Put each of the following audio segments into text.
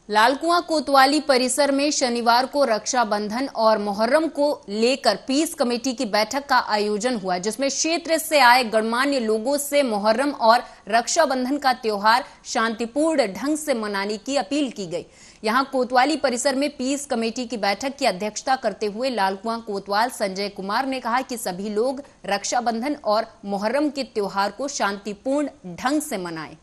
लालकुआं कोतवाली परिसर में शनिवार को रक्षाबंधन और मुहर्रम को लेकर पीस कमेटी की बैठक का आयोजन हुआ, जिसमें क्षेत्र से आए गणमान्य लोगों से मुहर्रम और रक्षाबंधन का त्योहार शांतिपूर्ण ढंग से मनाने की अपील की गई। यहां कोतवाली परिसर में पीस कमेटी की बैठक की अध्यक्षता करते हुए लालकुआं कोतवाल संजय कुमार ने कहा कि सभी लोग रक्षाबंधन और मुहर्रम के त्योहार को शांतिपूर्ण ढंग से मनाएं।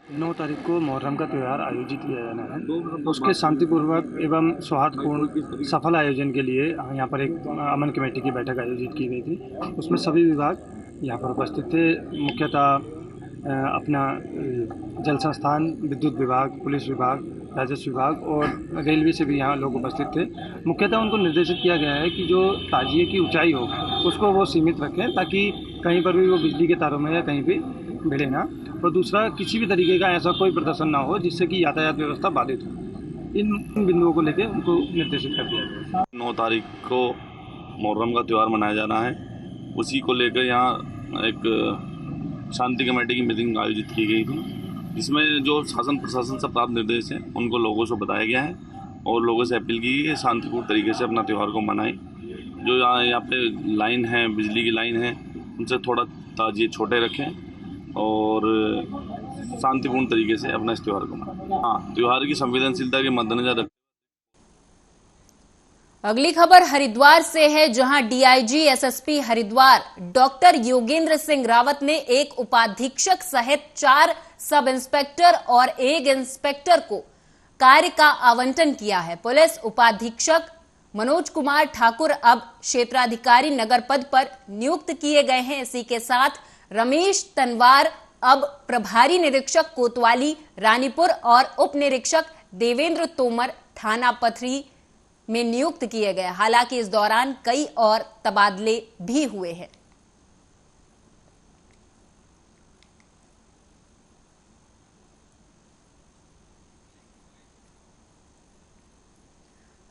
9 तारीख को मुहर्रम का त्यौहार आयोजित किया जाना है। उसके शांतिपूर्वक एवं सौहार्दपूर्ण सफल आयोजन के लिए यहाँ पर एक अमन कमेटी की बैठक आयोजित की गई थी। उसमें सभी विभाग यहाँ पर उपस्थित थे। मुख्यतः अपना जल संस्थान, विद्युत विभाग, पुलिस विभाग, राजस्व विभाग और रेलवे से भी यहाँ लोग उपस्थित थे। मुख्यतः उनको निर्देशित किया गया है कि जो ताजिए की ऊंचाई हो उसको वो सीमित रखें, ताकि कहीं पर भी वो बिजली के तारों में या कहीं भी भिड़े ना। और दूसरा, किसी भी तरीके का ऐसा कोई प्रदर्शन ना हो जिससे कि यातायात व्यवस्था बाधित हो। इन बिंदुओं को लेकर उनको निर्देशित कर दिया गया। 9 तारीख को मुहर्रम का त्यौहार मनाया जाना है। उसी को लेकर यहाँ एक शांति कमेटी की मीटिंग आयोजित की गई थी, जिसमें जो शासन प्रशासन से प्राप्त निर्देश हैं उनको लोगों से बताया गया है और लोगों से अपील की है शांतिपूर्ण तरीके से अपना त्यौहार को मनाएं। जो यहाँ पे लाइन है, बिजली की लाइन है, उनसे थोड़ा ताजिए छोटे रखें और शांतिपूर्ण तरीके से अपना इस त्यौहार को मनाएं। हाँ, त्यौहार की संवेदनशीलता के मद्देनजर रखें। अगली खबर हरिद्वार से है, जहां DIG SSP Haridwar doctor Yogendra Singh Rawat ने एक उपाधीक्षक सहित 4 सब इंस्पेक्टर और 1 इंस्पेक्टर को कार्य का आवंटन किया है। पुलिस उपाधीक्षक मनोज कुमार ठाकुर अब क्षेत्राधिकारी नगर पद पर नियुक्त किए गए हैं। इसी के साथ रमेश तनवार अब प्रभारी निरीक्षक कोतवाली रानीपुर और उप निरीक्षक देवेंद्र तोमर थाना पथरी में नियुक्त किए गए। हालांकि इस दौरान कई और तबादले भी हुए हैं।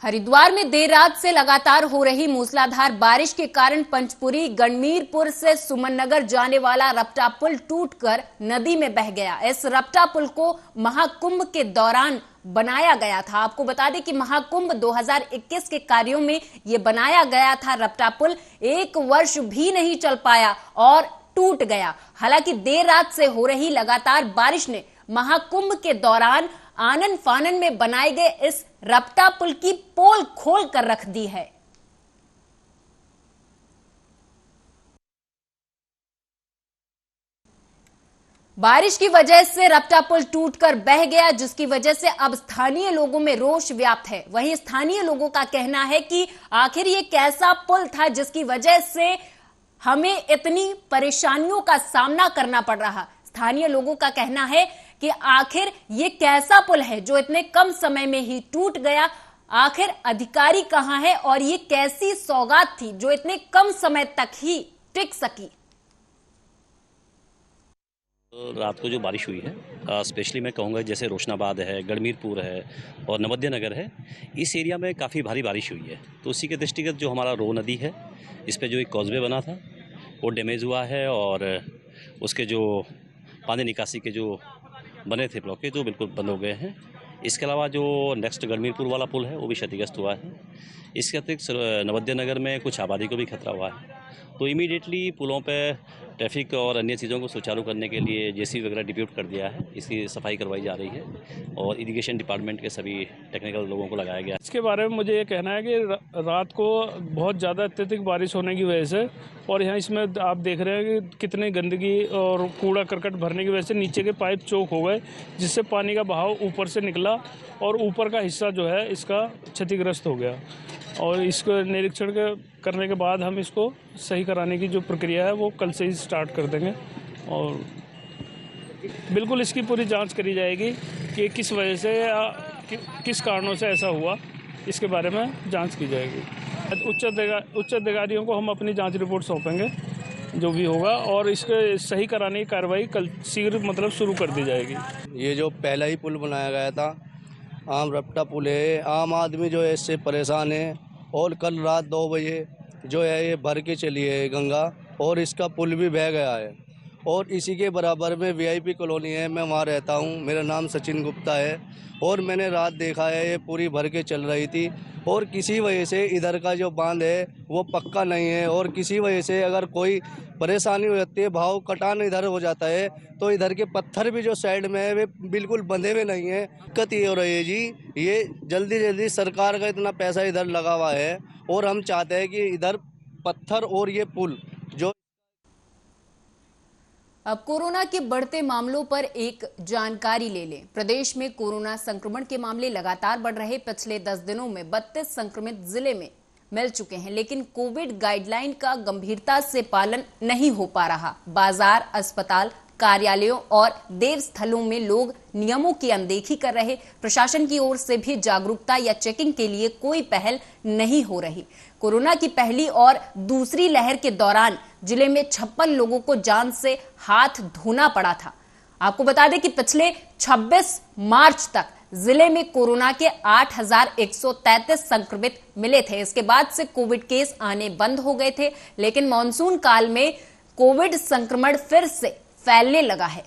हरिद्वार में देर रात से लगातार हो रही मूसलाधार बारिश के कारण पंचपुरी गणमीरपुर से सुमननगर जाने वाला रपटा पुल टूटकर नदी में बह गया। इस रपटा पुल को महाकुंभ के दौरान बनाया गया था। आपको बता दें कि महाकुंभ 2021 के कार्यों में यह बनाया गया था। रपटा पुल 1 वर्ष भी नहीं चल पाया और टूट गया। हालांकि देर रात से हो रही लगातार बारिश ने महाकुंभ के दौरान आनन फानन में बनाए गए इस रपटा पुल की पोल खोल कर रख दी है। बारिश की वजह से रपटा पुल टूटकर बह गया, जिसकी वजह से अब स्थानीय लोगों में रोष व्याप्त है। वहीं स्थानीय लोगों का कहना है कि आखिर ये कैसा पुल था जिसकी वजह से हमें इतनी परेशानियों का सामना करना पड़ रहा। स्थानीय लोगों का कहना है कि आखिर ये कैसा पुल है जो इतने कम समय में ही टूट गया। आखिर अधिकारी कहां है और ये कैसी सौगात थी जो इतने कम समय तक ही टिक सकी। रात को जो बारिश हुई है, स्पेशली मैं कहूँगा जैसे रोशनाबाद है, गणमीरपुर है और नवद्य नगर है, इस एरिया में काफ़ी भारी बारिश हुई है। तो उसी के दृष्टिगत जो हमारा रो नदी है, इस पे जो एक कॉजवे बना था वो डैमेज हुआ है और उसके जो पानी निकासी के जो बने थे ब्लॉकेज वो बिल्कुल बंद हो गए हैं। इसके अलावा जो नेक्स्ट गणमीरपुर वाला पुल है वो भी क्षतिग्रस्त हुआ है। इसके अतिरिक्त नवद्य नगर में कुछ आबादी को भी खतरा हुआ है। तो इमीडिएटली पुलों पे ट्रैफिक और अन्य चीज़ों को सुचारू करने के लिए जेसीबी वगैरह डिप्यूट कर दिया है। इसकी सफाई करवाई जा रही है और इरिगेशन डिपार्टमेंट के सभी टेक्निकल लोगों को लगाया गया है। इसके बारे में मुझे ये कहना है कि रात को बहुत ज़्यादा अत्यधिक बारिश होने की वजह से और यहाँ इसमें आप देख रहे हैं कि कितनी गंदगी और कूड़ा करकट भरने की वजह से नीचे के पाइप चौक हो गए, जिससे पानी का बहाव ऊपर से निकला और ऊपर का हिस्सा जो है इसका क्षतिग्रस्त हो गया। और इसको निरीक्षण करने के बाद हम इसको सही कराने की जो प्रक्रिया है वो कल से ही स्टार्ट कर देंगे और बिल्कुल इसकी पूरी जांच करी जाएगी कि किस वजह से या किस कारणों से ऐसा हुआ, इसके बारे में जांच की जाएगी। उच्च अधिकारियों को हम अपनी जांच रिपोर्ट सौंपेंगे जो भी होगा और इसके सही कराने की कार्रवाई कल शीघ्र शुरू कर दी जाएगी। ये जो पहला ही पुल बनाया गया था, आम रपटा पुल है, आम आदमी जो है इससे परेशान है और कल रात 2 बजे जो है ये भर के चली है गंगा और इसका पुल भी बह गया है और इसी के बराबर में VIP कॉलोनी है, मैं वहाँ रहता हूँ। मेरा नाम सचिन गुप्ता है और मैंने रात देखा है ये पूरी भर के चल रही थी और किसी वजह से इधर का जो बांध है वो पक्का नहीं है और किसी वजह से अगर कोई परेशानी हो जाती है, भाव कटान इधर हो जाता है तो इधर के पत्थर भी जो साइड में है वे बिल्कुल बंधे हुए नहीं है। दिक्कत ये हो रही है जी, ये जल्दी सरकार का इतना पैसा इधर लगा हुआ है और हम चाहते हैं कि इधर पत्थर और ये पुल जो। अब कोरोना के बढ़ते मामलों पर एक जानकारी ले लें। प्रदेश में कोरोना संक्रमण के मामले लगातार बढ़ रहे। पिछले 10 दिनों में 32 संक्रमित जिले में मिल चुके हैं, लेकिन कोविड गाइडलाइन का गंभीरता से पालन नहीं हो पा रहा। बाजार, अस्पताल, कार्यालयों और देवस्थलों में लोग नियमों की अनदेखी कर रहे। प्रशासन की ओर से भी जागरूकता या चेकिंग के लिए कोई पहल नहीं हो रही। कोरोना की पहली और दूसरी लहर के दौरान जिले में 56 लोगों को जान से हाथ धोना पड़ा था। आपको बता दें कि पिछले 26 मार्च तक जिले में कोरोना के 8,133 संक्रमित मिले थे। इसके बाद से कोविड केस आने बंद हो गए थे, लेकिन मॉनसून काल में कोविड संक्रमण फिर से फैलने लगा है।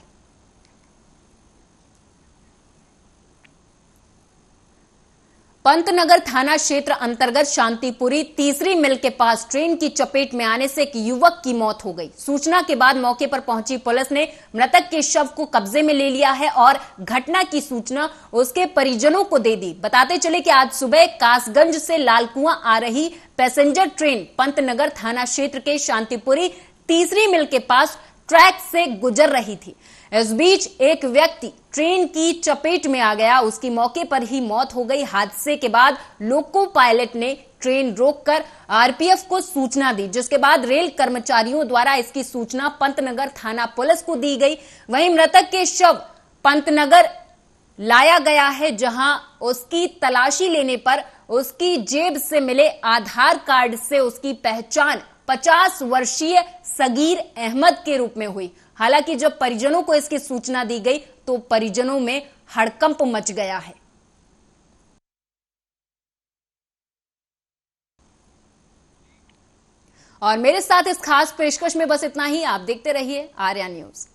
पंतनगर थाना क्षेत्र अंतर्गत शांतिपुरी तीसरी मिल के पास ट्रेन की चपेट में आने से एक युवक की मौत हो गई। सूचना के बाद मौके पर पहुंची पुलिस ने मृतक के शव को कब्जे में ले लिया है और घटना की सूचना उसके परिजनों को दे दी। बताते चले कि आज सुबह कासगंज से लालकुआं आ रही पैसेंजर ट्रेन पंतनगर थाना क्षेत्र के शांतिपुरी तीसरी मिल के पास ट्रैक से गुजर रही थी। इस बीच एक व्यक्ति ट्रेन की चपेट में आ गया, उसकी मौके पर ही मौत हो गई। हादसे के बाद लोको पायलट ने ट्रेन रोककर RPF को सूचना दी, जिसके बाद रेल कर्मचारियों द्वारा इसकी सूचना पंतनगर थाना पुलिस को दी गई। वहीं मृतक के शव पंतनगर लाया गया है, जहां उसकी तलाशी लेने पर उसकी जेब से मिले आधार कार्ड से उसकी पहचान 50 वर्षीय सगीर अहमद के रूप में हुई। हालांकि जब परिजनों को इसकी सूचना दी गई तो परिजनों में हड़कंप मच गया है। और मेरे साथ इस खास पेशकश में बस इतना ही। आप देखते रहिए आर्या न्यूज।